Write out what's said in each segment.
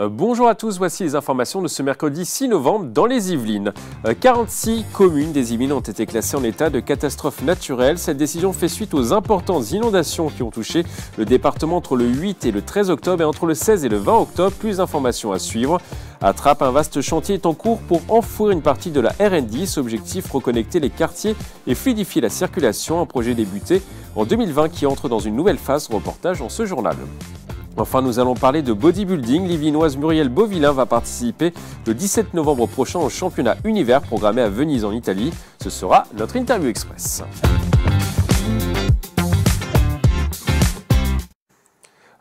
Bonjour à tous, voici les informations de ce mercredi 6 novembre dans les Yvelines. 46 communes des Yvelines ont été classées en état de catastrophe naturelle. Cette décision fait suite aux importantes inondations qui ont touché le département entre le 8 et le 13 octobre et entre le 16 et le 20 octobre. Plus d'informations à suivre. À Trappes, un vaste chantier est en cours pour enfouir une partie de la RN10. Objectif, reconnecter les quartiers et fluidifier la circulation. Un projet débuté en 2020 qui entre dans une nouvelle phase. Reportage dans ce journal. Enfin, nous allons parler de bodybuilding. L'Yvinoise Muriel Beauvillain va participer le 17 novembre prochain au championnat univers programmé à Venise en Italie. Ce sera notre interview express.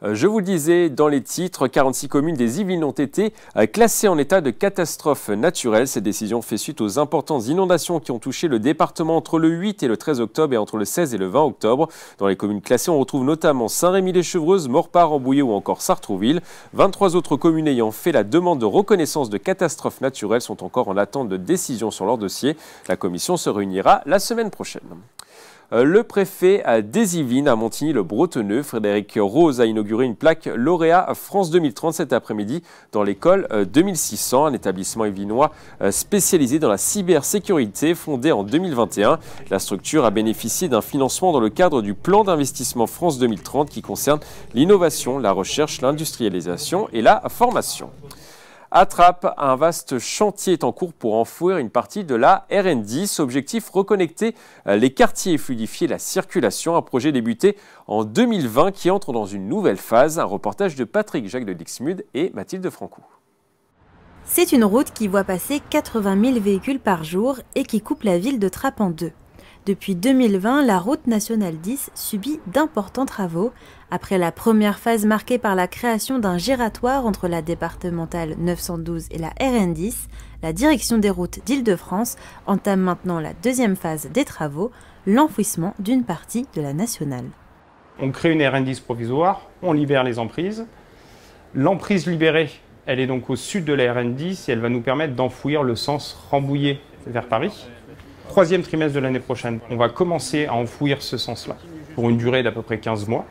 Je vous le disais dans les titres, 46 communes des Yvelines ont été classées en état de catastrophe naturelle. Cette décision fait suite aux importantes inondations qui ont touché le département entre le 8 et le 13 octobre et entre le 16 et le 20 octobre. Dans les communes classées, on retrouve notamment Saint-Rémy-les-Chevreuses, Morpart, Rambouillet ou encore Sartrouville. 23 autres communes ayant fait la demande de reconnaissance de catastrophe naturelle sont encore en attente de décision sur leur dossier. La commission se réunira la semaine prochaine. Le préfet des Yvelines à Montigny-le-Bretonneux, Frédéric Rose, a inauguré une plaque lauréat France 2030 cet après-midi dans l'école 2600, un établissement yvelinois spécialisé dans la cybersécurité fondé en 2021. La structure a bénéficié d'un financement dans le cadre du plan d'investissement France 2030 qui concerne l'innovation, la recherche, l'industrialisation et la formation. À Trappes, un vaste chantier est en cours pour enfouir une partie de la RN10. Objectif, reconnecter les quartiers et fluidifier la circulation. Un projet débuté en 2020 qui entre dans une nouvelle phase. Un reportage de Patrick Jacques de Dixmude et Mathilde Francoux. C'est une route qui voit passer 80 000 véhicules par jour et qui coupe la ville de Trappes en deux. Depuis 2020, la route nationale 10 subit d'importants travaux. Après la première phase marquée par la création d'un giratoire entre la départementale 912 et la RN10, la direction des routes d'Île-de-France entame maintenant la deuxième phase des travaux, l'enfouissement d'une partie de la nationale. On crée une RN10 provisoire, on libère les emprises. L'emprise libérée, elle est donc au sud de la RN10 et elle va nous permettre d'enfouir le sens Rambouillet vers Paris. Troisième trimestre de l'année prochaine, on va commencer à enfouir ce sens-là pour une durée d'à peu près 15 mois,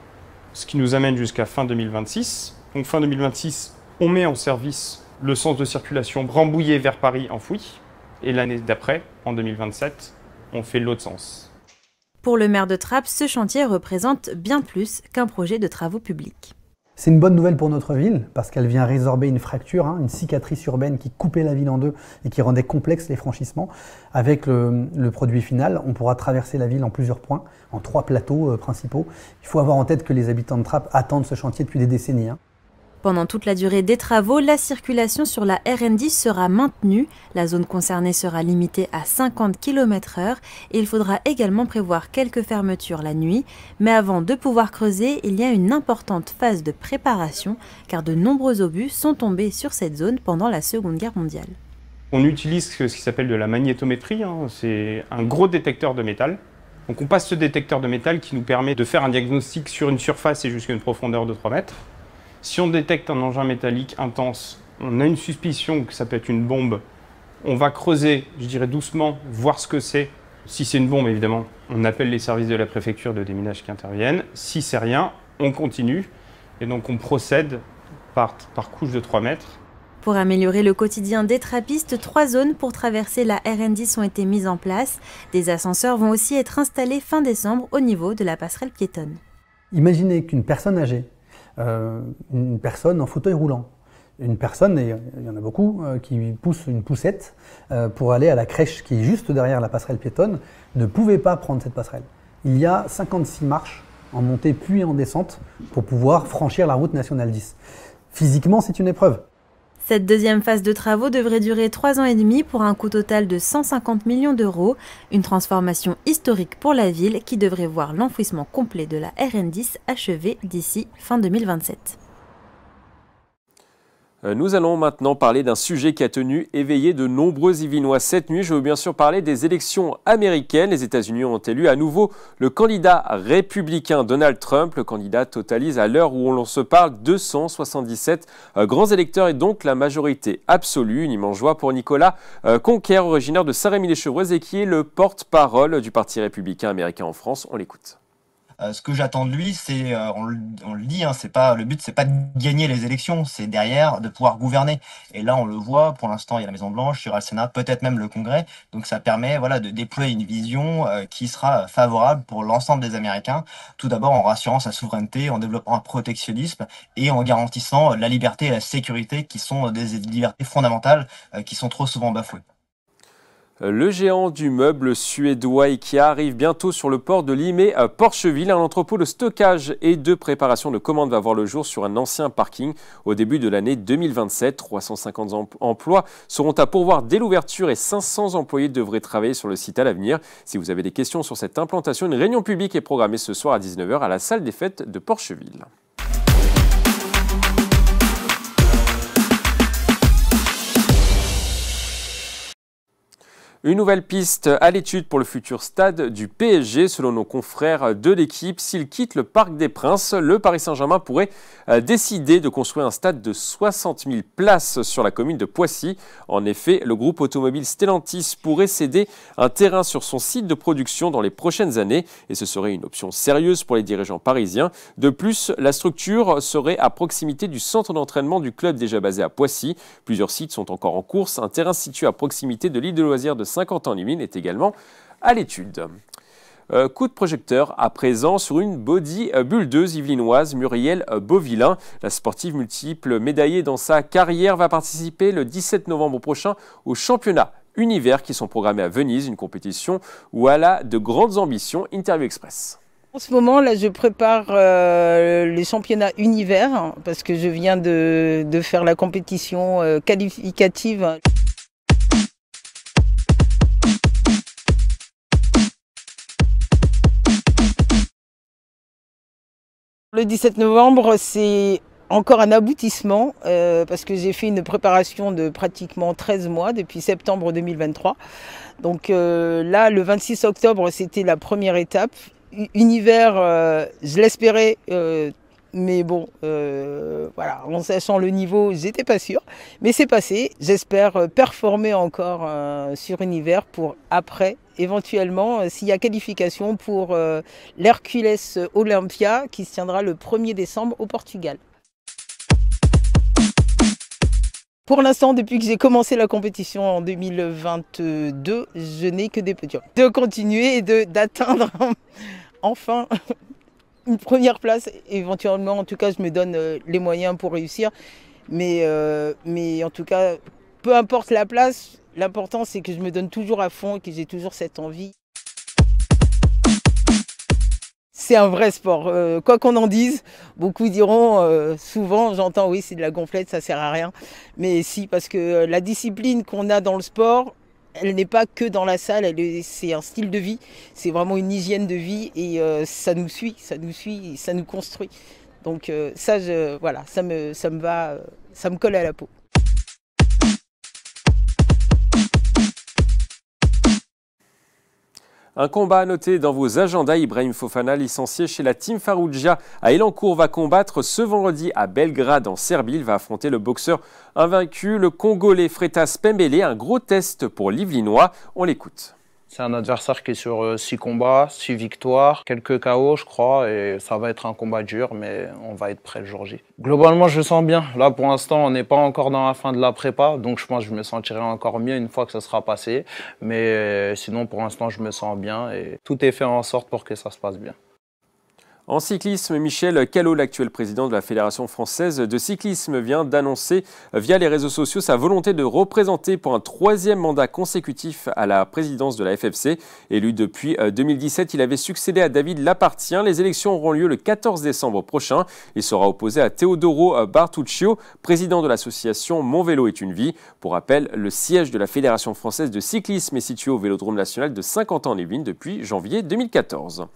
ce qui nous amène jusqu'à fin 2026. Donc fin 2026, on met en service le sens de circulation Rambouillet vers Paris enfoui. Et l'année d'après, en 2027, on fait l'autre sens. Pour le maire de Trappes, ce chantier représente bien plus qu'un projet de travaux publics. C'est une bonne nouvelle pour notre ville parce qu'elle vient résorber une fracture, une cicatrice urbaine qui coupait la ville en deux et qui rendait complexes les franchissements. Avec le produit final, on pourra traverser la ville en plusieurs points, en 3 plateaux principaux. Il faut avoir en tête que les habitants de Trappes attendent ce chantier depuis des décennies. Pendant toute la durée des travaux, la circulation sur la RN10 sera maintenue. La zone concernée sera limitée à 50 km/h et il faudra également prévoir quelques fermetures la nuit. Mais avant de pouvoir creuser, il y a une importante phase de préparation car de nombreux obus sont tombés sur cette zone pendant la Seconde Guerre mondiale. On utilise ce qui s'appelle de la magnétométrie, c'est un gros détecteur de métal. Donc on passe ce détecteur de métal qui nous permet de faire un diagnostic sur une surface et jusqu'à une profondeur de 3 mètres. Si on détecte un engin métallique intense, on a une suspicion que ça peut être une bombe, on va creuser, je dirais doucement, voir ce que c'est. Si c'est une bombe, évidemment, on appelle les services de la préfecture de déminage qui interviennent. Si c'est rien, on continue et donc on procède par couche de 3 mètres. Pour améliorer le quotidien des trappistes, 3 zones pour traverser la RN10 ont été mises en place. Des ascenseurs vont aussi être installés fin décembre au niveau de la passerelle piétonne. Imaginez qu'une personne âgée, une personne en fauteuil roulant, une personne, et il y en a beaucoup, qui pousse une poussette pour aller à la crèche qui est juste derrière la passerelle piétonne, ne pouvait pas prendre cette passerelle. Il y a 56 marches en montée puis en descente pour pouvoir franchir la route nationale 10. Physiquement, c'est une épreuve. Cette deuxième phase de travaux devrait durer 3 ans et demi pour un coût total de 150 millions d'euros. Une transformation historique pour la ville qui devrait voir l'enfouissement complet de la RN10 achevé d'ici fin 2027. Nous allons maintenant parler d'un sujet qui a tenu éveillé de nombreux Yvelinois cette nuit. Je veux bien sûr parler des élections américaines. Les États-Unis ont élu à nouveau le candidat républicain Donald Trump. Le candidat totalise à l'heure où l'on se parle 277 grands électeurs et donc la majorité absolue. Une immense joie pour Nicolas Conquer, originaire de Saint-Rémy-les-Chevreuses et qui est le porte-parole du Parti républicain américain en France. On l'écoute. Ce que j'attends de lui, c'est, on le dit, hein, le but, c'est pas de gagner les élections, c'est derrière de pouvoir gouverner. Et là, on le voit, pour l'instant, il y a la Maison-Blanche, il y aura le Sénat, peut-être même le Congrès. Donc ça permet voilà, de déployer une vision qui sera favorable pour l'ensemble des Américains. Tout d'abord en rassurant sa souveraineté, en développant un protectionnisme et en garantissant la liberté et la sécurité qui sont des libertés fondamentales qui sont trop souvent bafouées. Le géant du meuble suédois IKEA arrive bientôt sur le port de Limay à Porcheville. Un entrepôt de stockage et de préparation de commandes va voir le jour sur un ancien parking au début de l'année 2027. 350 emplois seront à pourvoir dès l'ouverture et 500 employés devraient travailler sur le site à l'avenir. Si vous avez des questions sur cette implantation, une réunion publique est programmée ce soir à 19 h à la salle des fêtes de Porcheville. Une nouvelle piste à l'étude pour le futur stade du PSG. Selon nos confrères de l'équipe, s'il quitte le Parc des Princes, le Paris Saint-Germain pourrait décider de construire un stade de 60 000 places sur la commune de Poissy. En effet, le groupe automobile Stellantis pourrait céder un terrain sur son site de production dans les prochaines années et ce serait une option sérieuse pour les dirigeants parisiens. De plus, la structure serait à proximité du centre d'entraînement du club déjà basé à Poissy. Plusieurs sites sont encore en course. Un terrain situé à proximité de l'île de loisirs de Saint-Quentin-en-Yvelines est également à l'étude. Coup de projecteur à présent sur une bodybuildeuse yvelinoise, Muriel Beauvillain. La sportive multiple médaillée dans sa carrière va participer le 17 novembre prochain au championnat Univers qui sont programmés à Venise, une compétition où elle a de grandes ambitions. Interview Express. En ce moment, là, je prépare les championnats Univers parce que je viens de faire la compétition qualificative. Le 17 novembre, c'est encore un aboutissement parce que j'ai fait une préparation de pratiquement 13 mois depuis septembre 2023. Donc là, le 26 octobre, c'était la première étape. Univers, je l'espérais, mais bon, voilà, en sachant le niveau, j'étais pas sûre. Mais c'est passé. J'espère performer encore sur Univers pour après. Éventuellement, s'il y a qualification pour l'Hercules Olympia qui se tiendra le 1er décembre au Portugal. Pour l'instant, depuis que j'ai commencé la compétition en 2022, je n'ai que des petits. De continuer et d'atteindre enfin une première place. Éventuellement, en tout cas, je me donne les moyens pour réussir. Mais en tout cas, peu importe la place, l'important, c'est que je me donne toujours à fond et que j'ai toujours cette envie. C'est un vrai sport. Quoi qu'on en dise, beaucoup diront, souvent, j'entends, oui, c'est de la gonflette, ça sert à rien. Mais si, parce que la discipline qu'on a dans le sport, elle n'est pas que dans la salle, c'est un style de vie, c'est vraiment une hygiène de vie et ça nous suit, ça nous construit. Donc ça, voilà, ça me va, ça me colle à la peau. Un combat à noter dans vos agendas. Ibrahim Fofana, licencié chez la Team Farrugia à Elancourt, va combattre ce vendredi à Belgrade en Serbie. Il va affronter le boxeur invaincu, le Congolais Fretas Pembele. Un gros test pour l'Yvelinois. On l'écoute. C'est un adversaire qui est sur 6 combats, 6 victoires, quelques KO je crois, et ça va être un combat dur, mais on va être prêt le jour J. Globalement, je me sens bien. Là, pour l'instant, on n'est pas encore dans la fin de la prépa, donc je pense que je me sentirai encore mieux une fois que ça sera passé. Mais sinon, pour l'instant, je me sens bien et tout est fait en sorte pour que ça se passe bien. En cyclisme, Michel Callot, l'actuel président de la Fédération française de cyclisme, vient d'annoncer via les réseaux sociaux sa volonté de représenter pour un 3e mandat consécutif à la présidence de la FFC. Élu depuis 2017, il avait succédé à David Lapartien. Les élections auront lieu le 14 décembre prochain. Il sera opposé à Teodoro Bartuccio, président de l'association Mon Vélo est une vie. Pour rappel, le siège de la Fédération française de cyclisme est situé au Vélodrome national de Saint-Quentin-en-Yvelines depuis janvier 2014.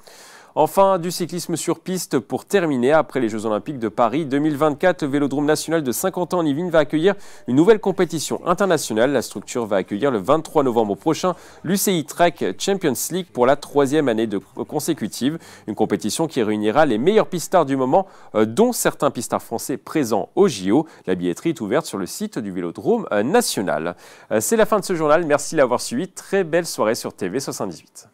Enfin, du cyclisme sur piste pour terminer. Après les Jeux Olympiques de Paris 2024, le Vélodrome national de Saint-Quentin-en-Yvelines va accueillir une nouvelle compétition internationale. La structure va accueillir le 23 novembre prochain l'UCI Track Champions League pour la 3e année consécutive. Une compétition qui réunira les meilleurs pistards du moment, dont certains pistards français présents au JO. La billetterie est ouverte sur le site du Vélodrome national. C'est la fin de ce journal. Merci de l'avoir suivi. Très belle soirée sur TV78.